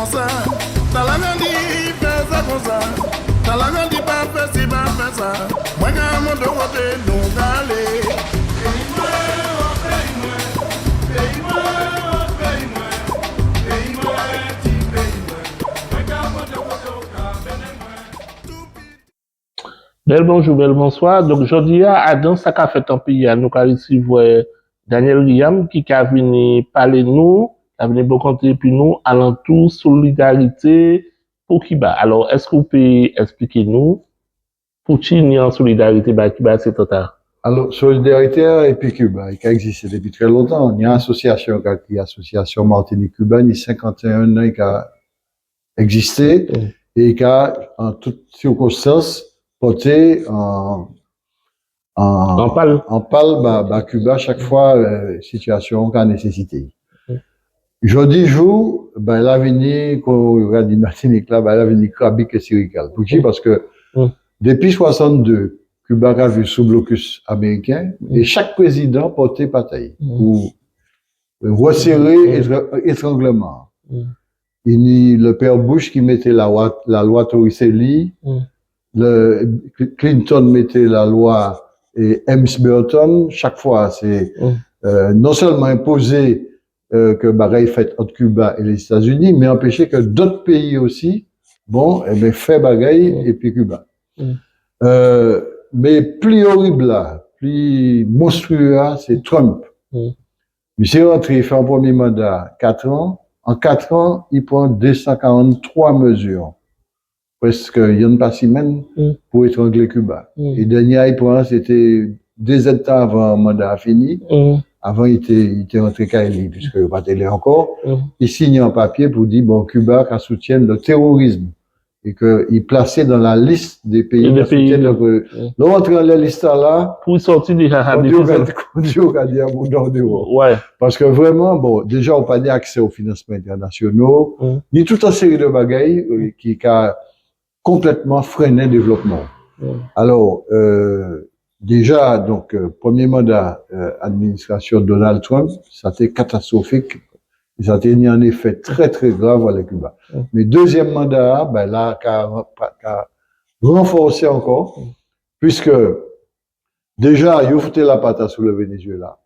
comme ça. T'as la grandi, fais ça comme ça. T'as la grandi, pas fait si, pas fait ça. Moi, quand mon de côté, nous aller. Bel bonjour, bel bonsoir. Donc, aujourd'hui, à dans ça qu'a fait un pays, nous avons reçu Daniel Guillaume qui a venu parler nous, qui a venu raconter puis nous, alentour solidarité pour Cuba. Alors, est-ce que vous pouvez expliquer nous, pour qui il y a en solidarité, Cuba, c'est total? Alors, solidarité et puis Cuba, qui a existé depuis très longtemps. Il y a une association, qui est l'association Martinique-Cubaine, il y a 51 ans, qui a existé et qui a, en toutes circonstances, porté en parle, Cuba, chaque fois, situation qu'a nécessité. Jeudi jour, l'avenir, qu'on regarde Martinique là, l'avenir crabique et sirical. Pourquoi? Parce que, depuis 62, Cuba a vu sous blocus américain, et chaque président portait bataille pour resserrer étranglement. Il y a le père Bush qui mettait la loi Torricelli, le Clinton mettait la loi et Burton. Chaque fois, c'est non seulement imposer que bagaille fait entre Cuba et les États-Unis, mais empêcher que d'autres pays aussi, fait bagaille et puis Cuba. Mais plus horrible là, plus monstrueux là, c'est Trump. Il s'est rentré, il fait un premier mandat 4 ans. En 4 ans, il prend 243 mesures. Presque, il y a pas semaine pour étrangler Cuba. Et dernier, il prend, c'était 2 ans avant le mandat fini. Avant, il était rentré Kaili, puisque il pas télé encore. Il signe un papier pour dire, Cuba, qui soutient le terrorisme. Et qu'il plaçait dans la liste des pays qui soutiennent le terrorisme. Donc, entre dans la liste là. Pour sortir déjà, ouais. Parce que vraiment, déjà, on n'a pas accès aux financements internationaux, ni toute une série de bagailles qui a complètement freiné le développement. Alors, déjà, donc, premier mandat, administration Donald Trump, ça a été catastrophique. Ça a été un effet très, très grave à la Cuba. Mais deuxième mandat, là, qu'a renforcé encore, puisque, déjà, il a foutu la patte sous le Venezuela.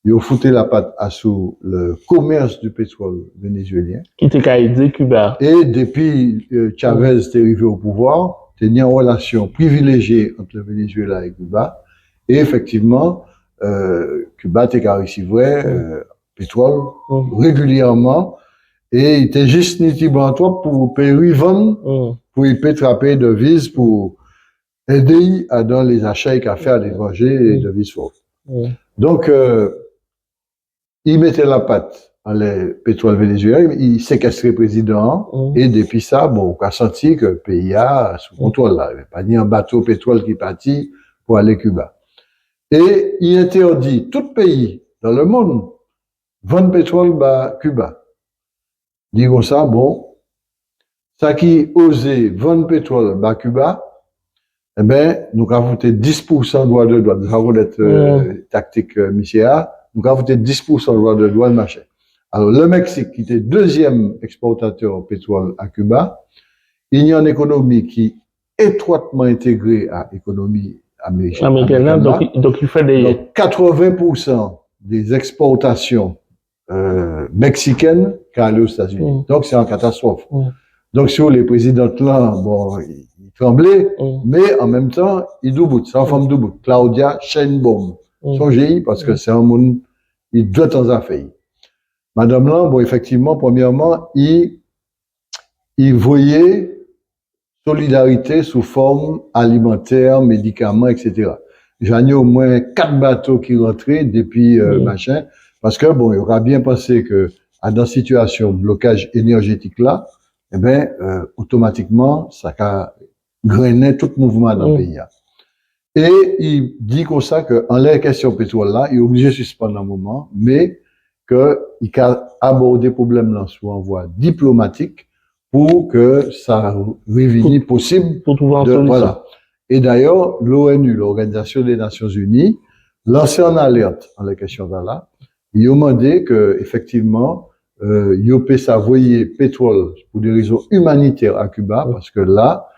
Il a foutu la patte sous le commerce du pétrole vénézuélien. Qui était aidé Cuba. Et depuis Chavez est arrivé au pouvoir, il y a une relation privilégiée entre le Venezuela et Cuba. Et effectivement, Cuba était réussi pétrole régulièrement. Et il était juste pour payer vendre, pour y trapper de devises pour aider dans les achats qu'il a fait à l'étranger et de devises fortes. Donc, il mettait la patte dans les pétrole vénézuélien, il séquestrait le président, et depuis ça, on a senti que le pays a sous contrôle là. Il n'y avait pas ni un bateau pétrole qui partit pour aller à Cuba. Et il interdit tout pays dans le monde vendre pétrole à Cuba. Dit comme ça, ça qui osait vendre pétrole à Cuba, nous avons voté 10% de droit de douane. Nous avons notre tactique MICA. Nous avons voté 10% de droit de douane, machin. Alors, le Mexique, qui était deuxième exportateur de pétrole à Cuba, il y a une économie qui est étroitement intégrée à l'économie américaine. Donc, il fait des... Donc, 80% des exportations mexicaines qui allaient aux États-Unis. Donc, c'est une catastrophe. Donc, sur les présidents là, ils tremblaient, mais en même temps, ils doutent. C'est en forme de bout. Claudia Sheinbaum. Son GI, parce que c'est un monde, il doit dans un pays. Madame là, effectivement, premièrement, il voyait solidarité sous forme alimentaire, médicaments, etc. J'en ai au moins 4 bateaux qui rentraient depuis machin, parce que il aura bien pensé que dans situation de blocage énergétique là, automatiquement, ça a grainé tout mouvement dans le pays. Et il dit comme ça que en la question pétrole là, il est obligé de suspendre un moment, mais qu'il a abordé le problème là sous en voie diplomatique pour que ça revienne possible. Pour trouver une solution. Voilà. Et d'ailleurs, l'ONU, l'Organisation des Nations Unies, lancé en alerte en la question là, il a demandé que, effectivement, yo peut s'avoyer pétrole pour des raisons humanitaires à Cuba, parce que là,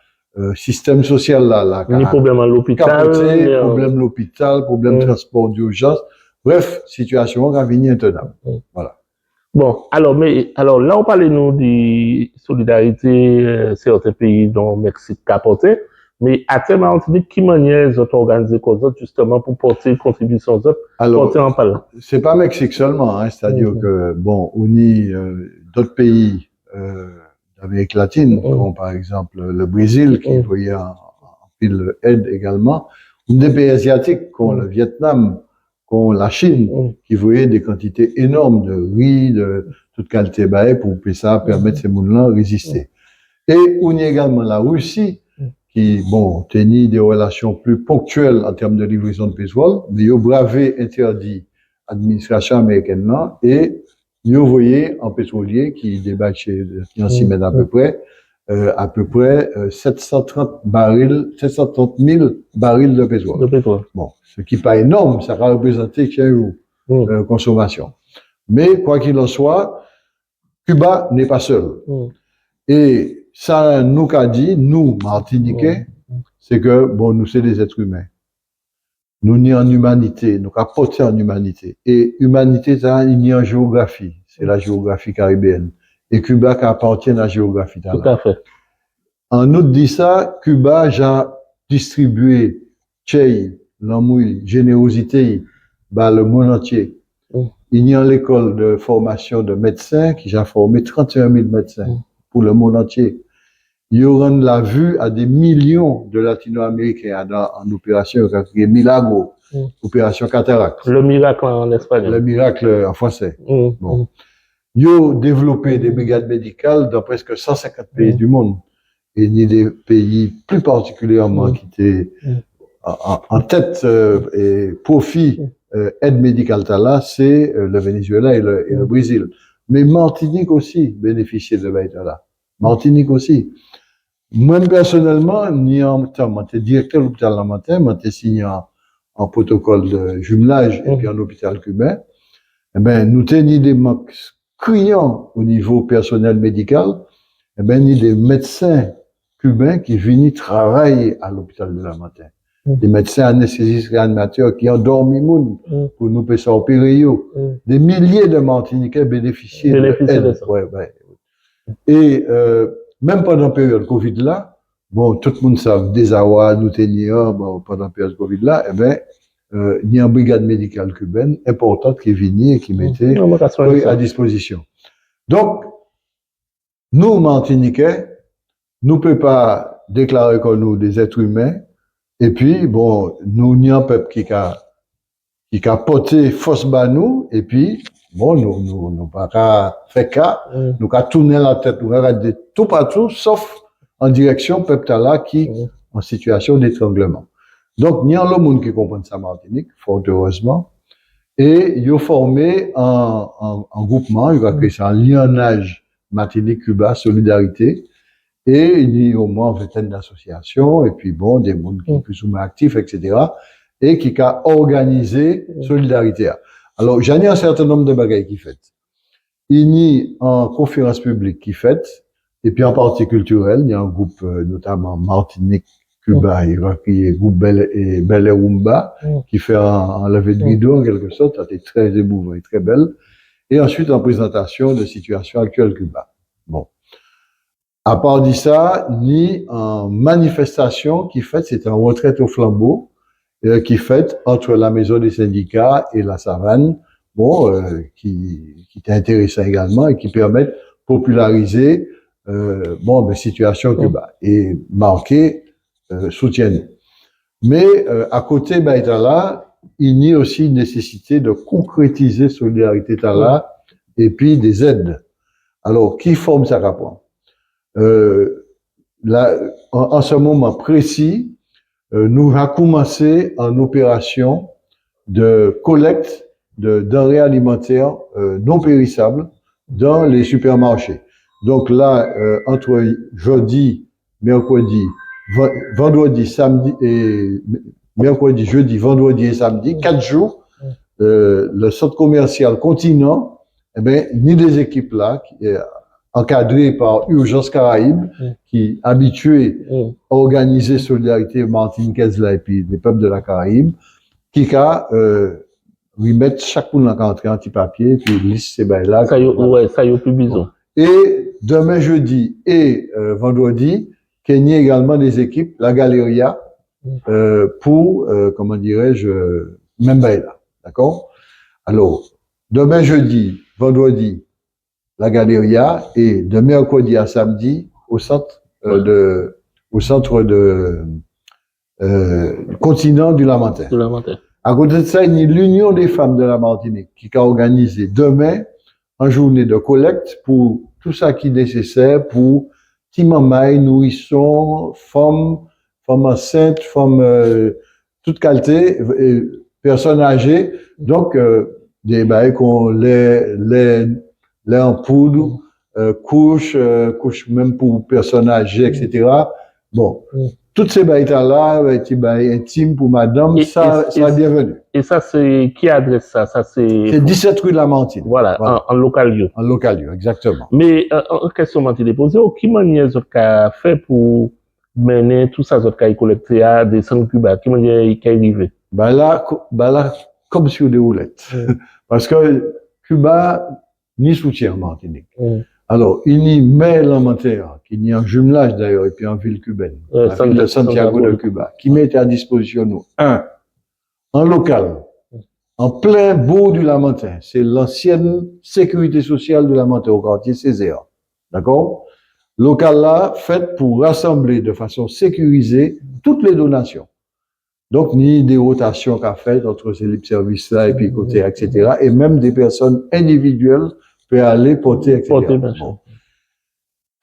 système social là, Ni problème à l'hôpital, capoté, problème l'hôpital, problème transport d'urgence, bref, situation qui a venu intenable. Voilà. Bon, alors là, on parle nous de solidarité, certains pays dont le Mexique capoté, mais à terme, on dit qui manière les autres organisés comme ça, justement, pour porter contribution aux autres, porter en parle. C'est pas Mexique seulement, hein, c'est-à-dire que, bon, on y, d'autres pays, d'Amérique latine, comme par exemple le Brésil, qui voyait en pile aide également, ou des pays asiatiques, comme le Vietnam, comme la Chine, qui voyait des quantités énormes de riz, de toute qualité pour que ça permette ces gens-là de résister. Et on y a également la Russie, qui, bon, tenait des relations plus ponctuelles en termes de livraison de pétrole, mais ils ont bravé interdit administration américaine là, et ils ont voyé un pétrolier qui débat chez en semaine à peu près 730 000 barils de pétrole. Bon, ce qui n'est pas énorme, ça va représenter 15 jours consommation. Mais quoi qu'il en soit, Cuba n'est pas seul. Et ça nous qu'a dit, nous, Martiniquais, c'est que, bon, nous, c'est des êtres humains. Nous n'y en humanité, nous capoter en humanité. Et humanité, ça, il n'y a en géographie. C'est la géographie caribéenne. Et Cuba qui appartient à la géographie. Tout à fait. En outre dit ça, Cuba a distribué, l'amour, générosité, bah, le monde entier. Il y a l'école de formation de médecins qui a formé 31 000 médecins pour le monde entier. Ils rendent la vue à des millions de Latino-Américains en opération Milagro, opération cataracte. Le miracle en espagnol. Le miracle en français. Bon. Ils ont développé des brigades médicales dans presque 150 pays du monde. Et ni des pays plus particulièrement qui étaient en tête et profit aide médicale là, c'est le Venezuela et le Brésil. Mais Martinique aussi bénéficiait de l'aide là. Martinique aussi. Moi, personnellement, ni en temps, j'étais directeur de l'hôpital la matin, j'étais signé en protocole de jumelage et puis en hôpital cubain. Eh ben, nous tenions des manques criants au niveau personnel médical. Eh ben, ni des médecins cubains qui venaient travailler à l'hôpital de la matin. Des médecins anesthésistes réanimateurs qui ont dormi pour nous faire opérer. Des milliers de Martiniquais bénéficiaient de ça. Et, même pendant la période Covid là, bon, tout le monde sait, des awa, nous tenions, bon, pendant la période Covid là, eh ben, il y a une brigade médicale cubaine importante qui venait et qui mettait à disposition. Donc, nous, Martiniquais, nous ne pouvons pas déclarer que nous des êtres humains, et puis, bon, nous, n'y a un peuple qui a porté force bas nous, et puis, bon, nous pas qu'à faire cas, nous qu'à tourner la tête, nous regarder tout partout, sauf en direction peuple là qui en situation d'étranglement. Donc, il y a le monde qui comprend ça, Martinique, fort heureusement, et ils ont formé un groupement, ils ont créé ça, un lionnage Martinique-Cuba, solidarité, et il y a au moins une vingtaine d'associations, et puis bon, des mondes qui sont plus ou moins actifs, etc., et qui a organisé solidarité. Alors, j'en ai un certain nombre de bagailles qui fait. Il y a en conférence publique qui fait, et puis en partie culturelle, il y a un groupe, notamment Martinique, Cuba, qui est groupe Belle Rumba, qui fait un lever de rideau, en quelque sorte, ça a été très émouvant et très belle. Et ensuite, en présentation de situation actuelle Cuba. Bon. À part de ça, ni en manifestation qui fait, c'est un retraite au flambeau, qui fait entre la maison des syndicats et la savane, bon, qui est intéressant également et qui permet de populariser, bon, ben, situation Cuba et marquer, soutien. Mais, à côté, ben, là, il y a aussi une nécessité de concrétiser solidarité là, et puis des aides. Alors, qui forme ça rapport? Là, en ce moment précis, nous avons commencé en opération de collecte de denrées alimentaires non périssables dans les supermarchés. Donc là, entre jeudi, mercredi, vendredi, samedi et mercredi, jeudi, vendredi et samedi, 4 jours, le centre commercial Continent, eh ben, ni des équipes là, encadrées par Urgence Caraïbes, qui habituées à organiser Solidarité martiniquaise là, et puis les peuples de la Caraïbe, qui remettre chaque monde dans l'entrée un petit papier, puis liste ces bails-là. Ça y est plus besoin. Et demain jeudi et vendredi, qu'il y ait également des équipes, la Galeria, pour, comment dirais-je, même bail-là. D'accord? Alors, demain jeudi, vendredi, la Galeria, et de mercredi à samedi, au centre continent du Lamentin. À côté de ça, il y a l'Union des femmes de la Martinique qui a organisé demain une journée de collecte pour tout ça qui est nécessaire pour timamaï, nourrissons, femmes enceintes, femmes toute qualité, personnes âgées. Donc, des bails qu'on les en poudre, couches même pour personnes âgées, etc. Bon. Toutes ces bails-là, petits bails intimes pour madame, ça est bienvenu. Et ça, c'est, qui adresse ça? Ça, c'est 17 rue Lamartine. Voilà. En local lieu. En local lieu, exactement. Mais, en question, m'a déposé, qui manière vous avez fait pour mener tout ça, vous avez collecté à des centres Cuba? Qui manière il est arrivé? Bah là, comme sur des roulettes. Parce que Cuba, ni soutien en Martinique. Alors, il y a Mel-en-Monterre, qui y a un jumelage d'ailleurs, et puis en ville cubaine, la ville de Santiago de Cuba, qui met à disposition nous, en local, en plein bourg du Lamentin, c'est l'ancienne sécurité sociale de Lamentin au quartier Césaire. D'accord? Local là, fait pour rassembler de façon sécurisée toutes les donations. Donc, ni des rotations qu'a fait entre ces libres services là et puis côté, etc. Et même des personnes individuelles peut aller porter, etc. Bon.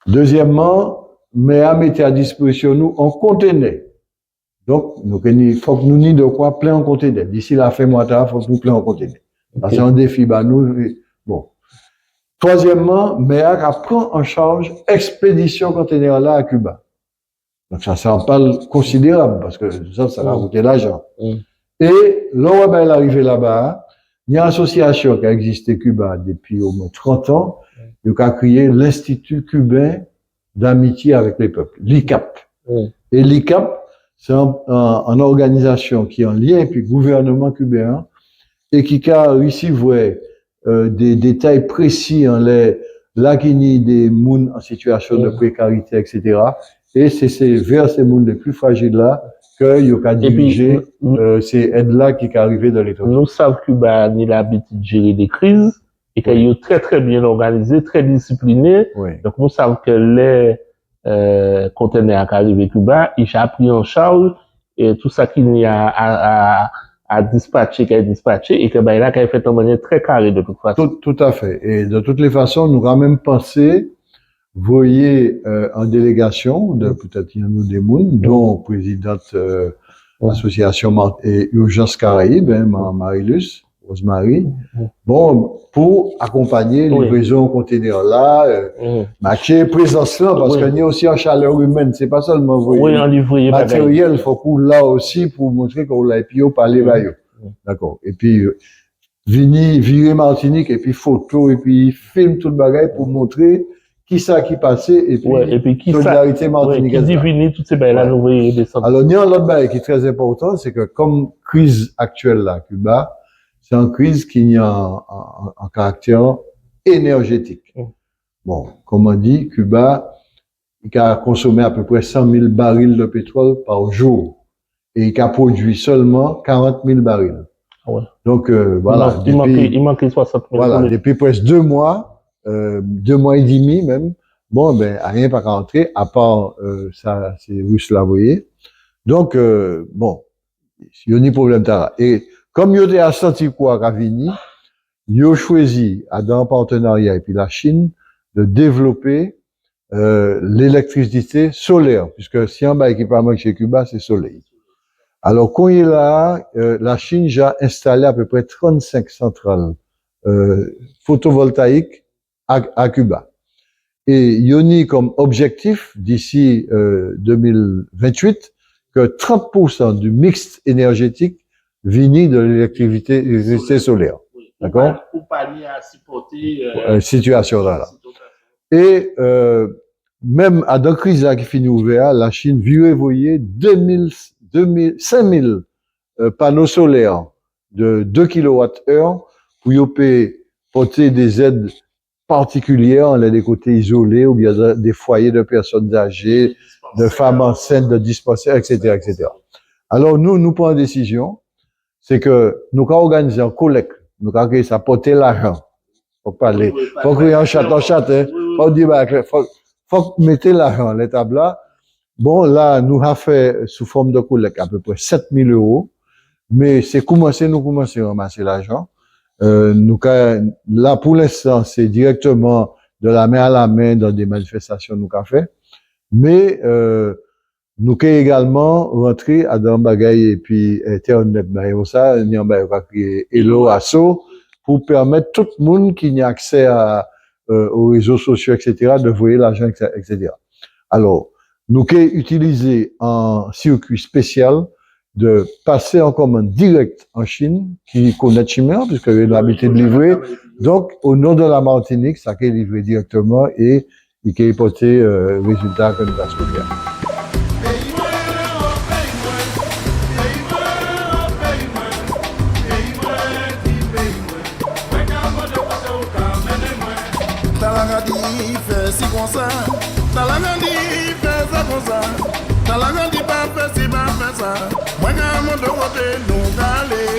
Deuxièmement, MEA mettait à disposition nous en conteneur. Donc, il faut que nous n'y de quoi plein en conteneur. D'ici la fin mois, il faut que nous plein en conteneur. C'est un défi, nous, bon. Troisièmement, MEA prend en charge expédition conteneur là à Cuba. Donc, ça en parle considérable parce que ça va coûter l'argent. Et là, ben, l'arrivée là-bas, il y a une association qui a existé à Cuba depuis au moins 30 ans, qui a créé l'Institut cubain d'amitié avec les peuples, l'ICAP. Et l'ICAP, c'est une organisation qui est en lien avec le gouvernement cubain et qui a réussi à voir des détails précis en là qu'il y a des gens en situation de précarité, etc. Et c'est vers ces gens les plus fragiles là qu'il y a dirigé ces aides-là qui est arrivé dans l'État. Nous savons que Cuba a l'habitude de gérer des crises et qu'il est très très bien organisé, très discipliné. Donc nous savons que les conteneurs qui arrivent à Cuba, ils ont pris en charge et tout ça qu'il y a à dispatcher, qui a dispatché et que ben là, qui a fait de manière très carrée de toute façon. Tout à fait. Et de toutes les façons, nous avons même pensé voyez en délégation de peut-être il y en a des mounes, dont présidente l'association et Urgence Caraïbes, Marie-Luce, Rosemary, bon, pour accompagner livraison conteneur là, marquer présence là, parce qu'il y a aussi en chaleur humaine, c'est pas seulement voyez matériel, il faut qu'on là aussi pour montrer qu'on l'a épillé par les baillots. D'accord. Et puis, virer Martinique, et puis photo, et puis film tout le bagage pour montrer qui ça qui passait et puis qui solidarité martiniquaise. Qui divine toutes ces bails là nous voyons descendre. Alors il y a un autre bail qui est très important, c'est que comme crise actuelle là Cuba, c'est une crise qui a un caractère énergétique. Bon, comme on dit, Cuba il a consommé à peu près 100 000 barils de pétrole par jour et il a produit seulement 40 000 barils. Donc voilà, il manque 60 000. Voilà, depuis presque 2 mois. 2 mois et demi même, bon, ben, rien pas rentrer, à part, ça, c'est russe là, vous voyez. Donc, bon, il y a des problèmes là. Et, comme il y a senti quoi, Ravini, il a choisi, dans un partenariat, et puis la Chine, de développer, l'électricité solaire, puisque si un bas équipement chez Cuba, c'est soleil. Alors, quand il est là, la Chine a installé à peu près 35 centrales, photovoltaïques, à Cuba. Et Yoni comme objectif d'ici 2028 que 30% du mix énergétique vient de l'électricité solaire. D'accord? Pour pallier à supporter situation là. Et même à la crise là qui finit ouvert, la Chine veut envoyer 5000 panneaux solaires de 2 kWh pour y porter des aides particulières, là, des côtés isolés ou bien des foyers de personnes âgées, de femmes enceintes, de dispensaires, etc., etc. Alors nous prenons une décision, c'est que nous avons organisé un collecte, nous avons créé ça, porter l'argent. Faut parler, faut crier en chat, hein. Faut dire, faut mettre l'argent, l'étape là. Bon, là, nous avons fait sous forme de collecte à peu près 7000 €, mais nous commençons à ramasser l'argent. Là, pour l'instant, c'est directement de la main à la main dans des manifestations nous avons fait. Mais, nous avons également rentré à dans bagaille et puis, Internet, ça, nous avons créé Hello Asso pour permettre tout le monde qui a accès aux réseaux sociaux, etc., de voir l'argent, etc. Alors, nous avons utilisé un circuit spécial de passer en commande directe en Chine, qui connaît Chimère, puisque il a l'habitude de livrer. Donc, au nom de la Martinique, ça a livré directement et il a porté résultat que nous avons trouvé. Talagandi pas fait si pas fait ça. Moi, quand mon dos côté nous d'aller.